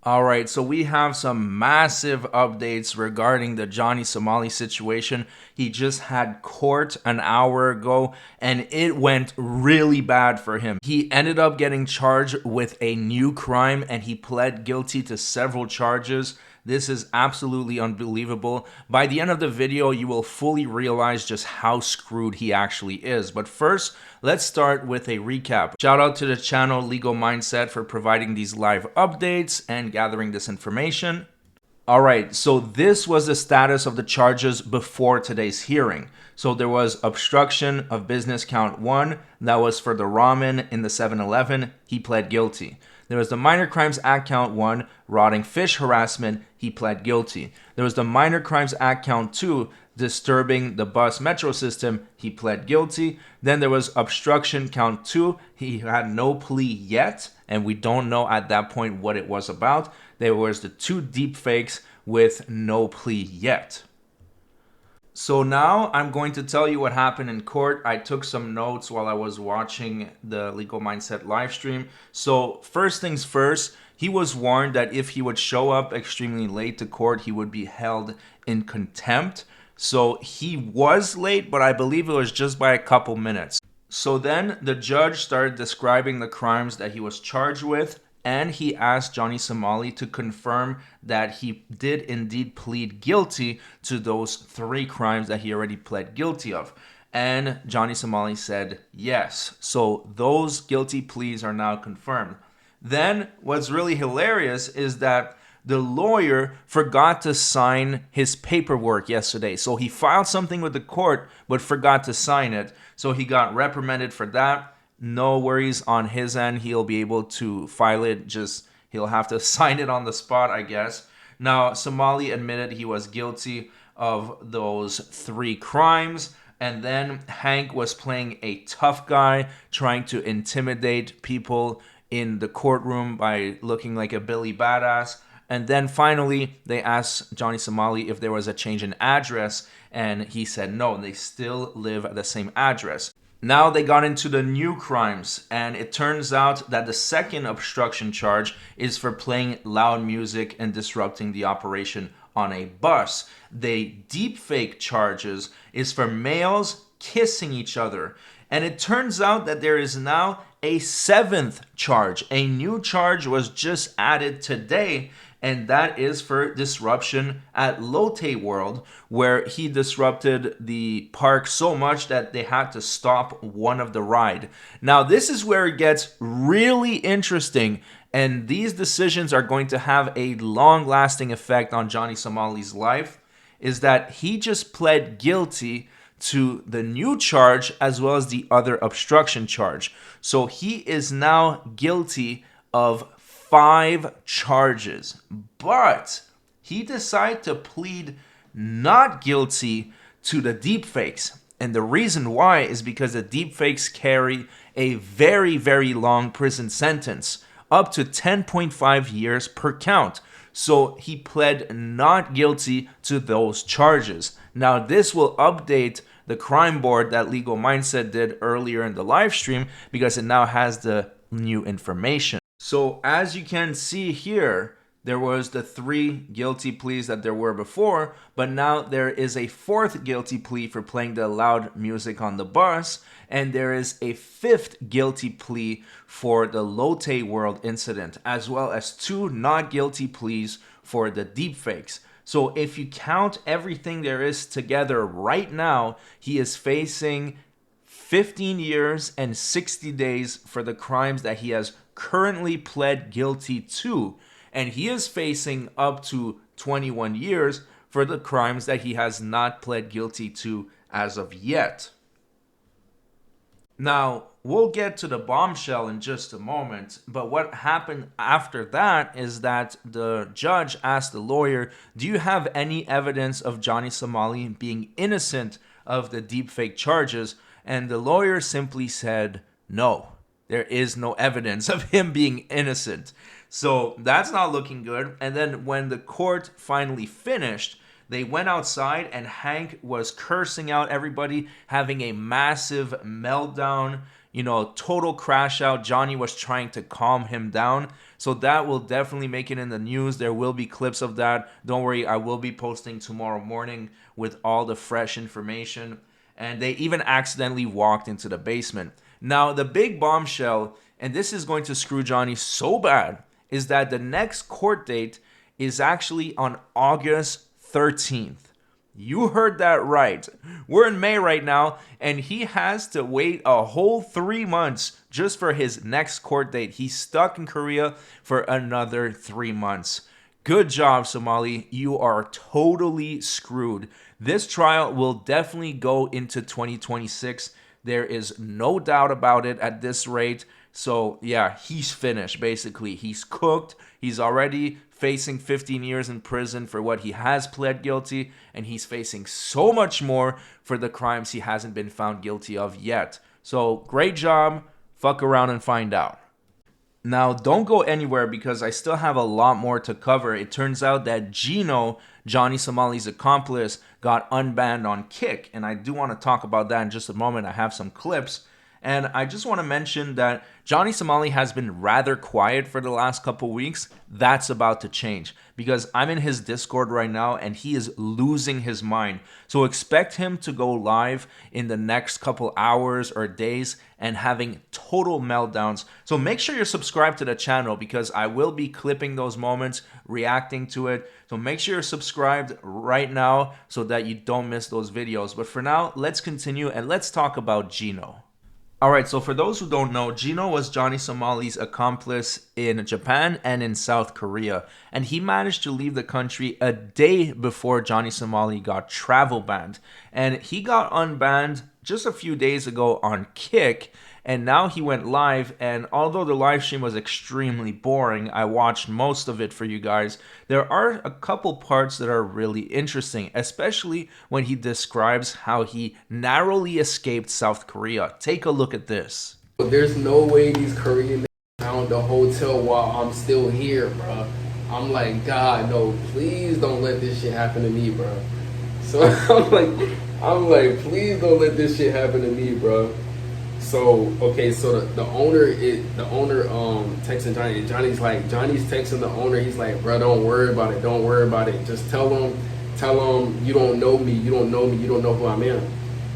All right, so we have some massive updates regarding the Johnny Somali situation. He just had court an hour ago and it went really bad for him. He ended up getting charged with a new crime and he pled guilty to several charges. This is absolutely unbelievable. By the end of the video, you will fully realize just how screwed he actually is. But first, let's start with a recap. Shout out to the channel Legal Mindset for providing these live updates and gathering this information. All right, so this was the status of the charges before today's hearing. So there was obstruction of business count 1. That was for the ramen in the 7-Eleven. He pled guilty. There was the Minor Crimes Act count 1, rotting fish harassment. He pled guilty. There was the Minor Crimes Act count 2, disturbing the bus metro system. He pled guilty. Then there was obstruction count 2. He had no plea yet, and we don't know at that point what it was about. There was the 2 deep fakes with no plea yet. So now I'm going to tell you what happened in court. I took some notes while I was watching the Legal Mindset live stream. So first things first, he was warned that if he would show up extremely late to court, he would be held in contempt. So he was late, but I believe it was just by a couple minutes. So then the judge started describing the crimes that he was charged with, and he asked Johnny Somali to confirm that he did indeed plead guilty to those 3 crimes that he already pled guilty of. And Johnny Somali said yes. So those guilty pleas are now confirmed. Then what's really hilarious is that the lawyer forgot to sign his paperwork yesterday. So he filed something with the court but forgot to sign it. So he got reprimanded for that. No worries on his end. He'll be able to file it. Just he'll have to sign it on the spot, I guess. Now, Somali admitted he was guilty of those 3 crimes. And then Hank was playing a tough guy, trying to intimidate people in the courtroom by looking like a Billy Badass. And then finally, they asked Johnny Somali if there was a change in address. And he said no, they still live at the same address. Now they got into the new crimes, and it turns out that the second obstruction charge is for playing loud music and disrupting the operation on a bus. The deepfake charges is for males kissing each other. And it turns out that there is now a 7th charge. A new charge was just added today, and that is for disruption at Lotte World, where he disrupted the park so much that they had to stop one of the ride. Now, this is where it gets really interesting, and these decisions are going to have a long-lasting effect on Johnny Somali's life, is that he just pled guilty to the new charge as well as the other obstruction charge. So he is now guilty of 5 charges, but he decided to plead not guilty to the deepfakes. And the reason why is because the deepfakes carry a very, very long prison sentence, up to 10.5 years per count. So he pled not guilty to those charges. Now, this will update the crime board that Legal Mindset did earlier in the live stream because it now has the new information. So as you can see here, there was the 3 guilty pleas that there were before, but now there is a 4th guilty plea for playing the loud music on the bus, and there is a 5th guilty plea for the Lotte World incident, as well as 2 not guilty pleas for the deepfakes. So if you count everything there is together right now, he is facing 15 years and 60 days for the crimes that he has currently pled guilty to. And he is facing up to 21 years for the crimes that he has not pled guilty to as of yet. Now, we'll get to the bombshell in just a moment, but what happened after that is that the judge asked the lawyer, do you have any evidence of Johnny Somali being innocent of the deepfake charges? And the lawyer simply said, no, there is no evidence of him being innocent. So that's not looking good. And then when the court finally finished, they went outside and Hank was cursing out everybody, having a massive meltdown total crash out. Johnny was trying to calm him down. So that will definitely make it in the news. There will be clips of that. Don't worry, I will be posting tomorrow morning with all the fresh information. And they even accidentally walked into the basement. Now, the big bombshell, and this is going to screw Johnny so bad, is that the next court date is actually on August 13th. You heard that right. We're in May right now, and he has to wait a whole 3 months just for his next court date. He's stuck in Korea for another 3 months. Good job, Somali. You are totally screwed. This trial will definitely go into 2026. There is no doubt about it at this rate. So, yeah, he's finished, basically. He's cooked. He's already facing 15 years in prison for what he has pled guilty, and he's facing so much more for the crimes he hasn't been found guilty of yet. So, great job. Fuck around and find out. Now, don't go anywhere because I still have a lot more to cover. It turns out that Gino, Johnny Somali's accomplice, got unbanned on Kick, and I do want to talk about that in just a moment. I have some clips. And I just want to mention that Johnny Somali has been rather quiet for the last couple weeks. That's about to change because I'm in his Discord right now and he is losing his mind. So expect him to go live in the next couple hours or days and having total meltdowns. So make sure you're subscribed to the channel because I will be clipping those moments, reacting to it. So make sure you're subscribed right now so that you don't miss those videos. But for now, let's continue and let's talk about Gino. Alright, so for those who don't know, Gino was Johnny Somali's accomplice in Japan and in South Korea. And he managed to leave the country a day before Johnny Somali got travel banned. And he got unbanned just a few days ago on Kick. And now he went live, and although the live stream was extremely boring, I watched most of it for you guys. There are a couple parts that are really interesting, especially when he describes how he narrowly escaped South Korea. Take a look at this. There's no way these Korean found the hotel while I'm still here, bro. I'm like, God, no, please don't let this shit happen to me, bro. So I'm like, please don't let this shit happen to me, bro. So okay, so the owner texting Johnny. Johnny's texting the owner. He's like, bro, don't worry about it. Just tell him you don't know me, you don't know who I am.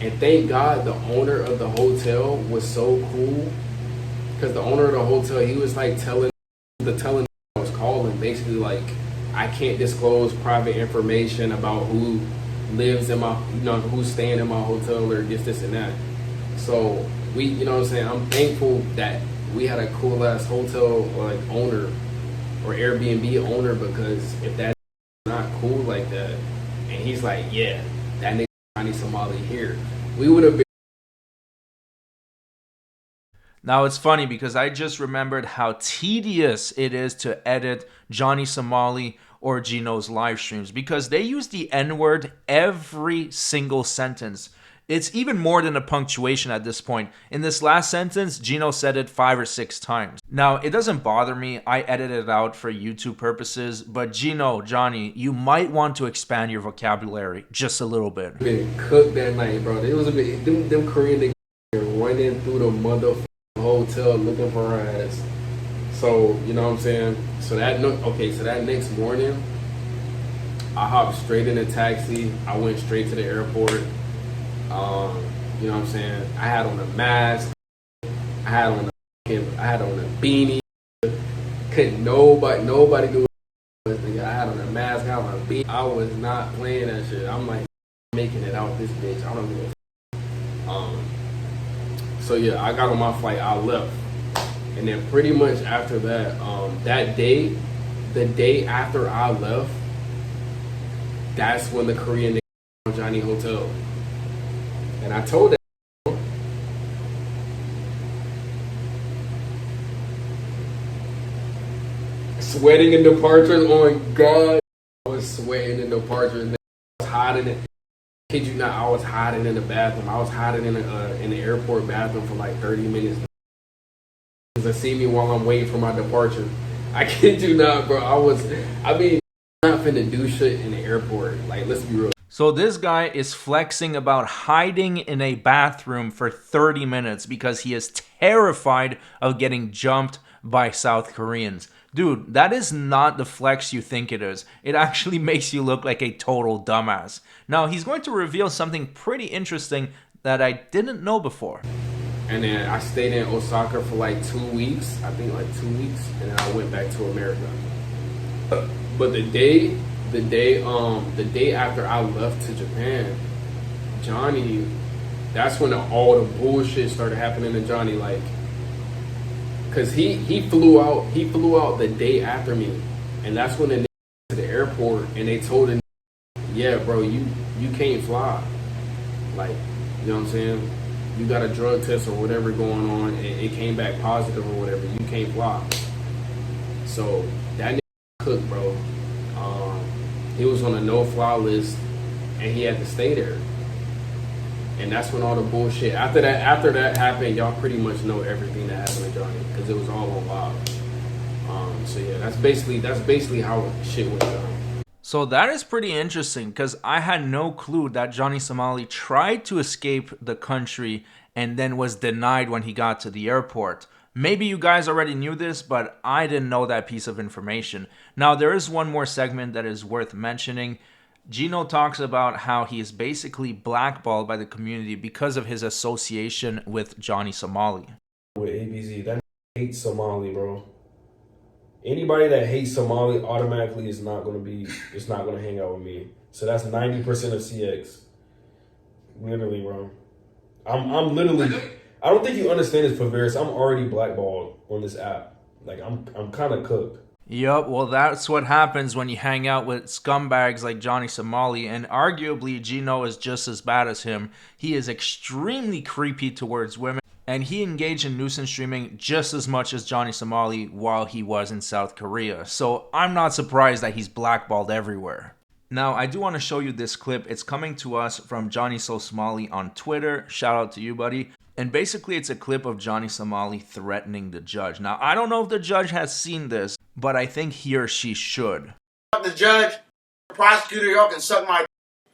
And thank God the owner of the hotel was so cool, because the owner of the hotel, he was like telling I was calling, basically like, I can't disclose private information about who lives in my, who's staying in my hotel or this and that. So we, I'm thankful that we had a cool ass hotel like owner or Airbnb owner, because if that's not cool like that, and he's like, yeah, that nigga Johnny Somali here, we would have been. Now it's funny because I just remembered how tedious it is to edit Johnny Somali or Gino's live streams because they use the N-word every single sentence. It's even more than a punctuation at this point. In this last sentence, Gino said it 5 or 6 times. Now, it doesn't bother me. I edited it out for YouTube purposes. But Gino, Johnny, you might want to expand your vocabulary just a little bit. Been cooked that night, bro. It was a bit, them Korean niggas running through the motherfucking hotel looking for her ass. So, you know what I'm saying? So that next morning, I hopped straight in a taxi. I went straight to the airport. You know what I'm saying? I had on a mask. I had on a beanie. Couldn't nobody do it. I had on a mask. I had on a beanie. I was not playing that shit. I'm like making it out this bitch. I don't give a So yeah, I got on my flight. I left, and then pretty much after that, the day after I left, that's when the Korean nigga Johnny hotel. And I told that sweating in departures on God. I was sweating in departures. I was hiding it. Kid you not, I was hiding in the bathroom. I was hiding in the airport bathroom for like 30 minutes. They see me while I'm waiting for my departure. I kid you not, bro. I'm not finna do shit in the airport. Like, let's be real. So this guy is flexing about hiding in a bathroom for 30 minutes because he is terrified of getting jumped by South Koreans. Dude, that is not the flex you think it is. It actually makes you look like a total dumbass. Now, he's going to reveal something pretty interesting that I didn't know before. And then I stayed in Osaka for like 2 weeks. I think like 2 weeks. And then I went back to America. But the day after I left to Japan, Johnny, that's when all the bullshit started happening to Johnny. Like, cause he flew out the day after me, and that's when they went to the airport and they told him, yeah, bro, you can't fly. Like, you know what I'm saying? You got a drug test or whatever going on, and it came back positive or whatever. You can't fly. So that nigga cooked, bro. He was on a no-fly list, and he had to stay there. And that's when all the bullshit. After that happened, y'all pretty much know everything that happened to Johnny because it was all on live. So yeah, that's basically how shit went down. So that is pretty interesting because I had no clue that Johnny Somali tried to escape the country and then was denied when he got to the airport. Maybe you guys already knew this, but I didn't know that piece of information. Now, there is one more segment that is worth mentioning. Gino talks about how he is basically blackballed by the community because of his association with Johnny Somali. With ABZ, that hates Somali, bro. Anybody that hates Somali automatically is not gonna hang out with me. So that's 90% of CX. Literally, bro. I'm literally. I don't think you understand this, Paveris. I'm already blackballed on this app. Like I'm kind of cooked. Yup, well that's what happens when you hang out with scumbags like Johnny Somali, and arguably Gino is just as bad as him. He is extremely creepy towards women, and he engaged in nuisance streaming just as much as Johnny Somali while he was in South Korea. So I'm not surprised that he's blackballed everywhere. Now, I do want to show you this clip. It's coming to us from Johnny Somali on Twitter. Shout out to you, buddy. And basically, it's a clip of Johnny Somali threatening the judge. Now, I don't know if the judge has seen this, but I think he or she should. The judge, the prosecutor, y'all can suck my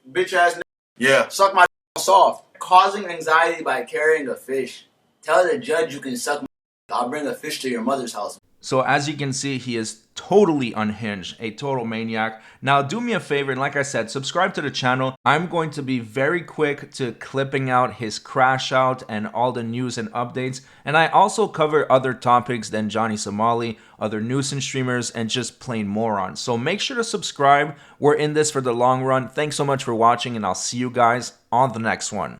bitch ass. Yeah. Suck my soft. Causing anxiety by carrying a fish. Tell the judge you can suck my. I'll bring a fish to your mother's house. So as you can see, he is totally unhinged, a total maniac. Now do me a favor, and like I said, subscribe to the channel. I'm going to be very quick to clipping out his crash out and all the news and updates. And I also cover other topics than Johnny Somali, other nuisance streamers, and just plain morons. So make sure to subscribe. We're in this for the long run. Thanks so much for watching, and I'll see you guys on the next one.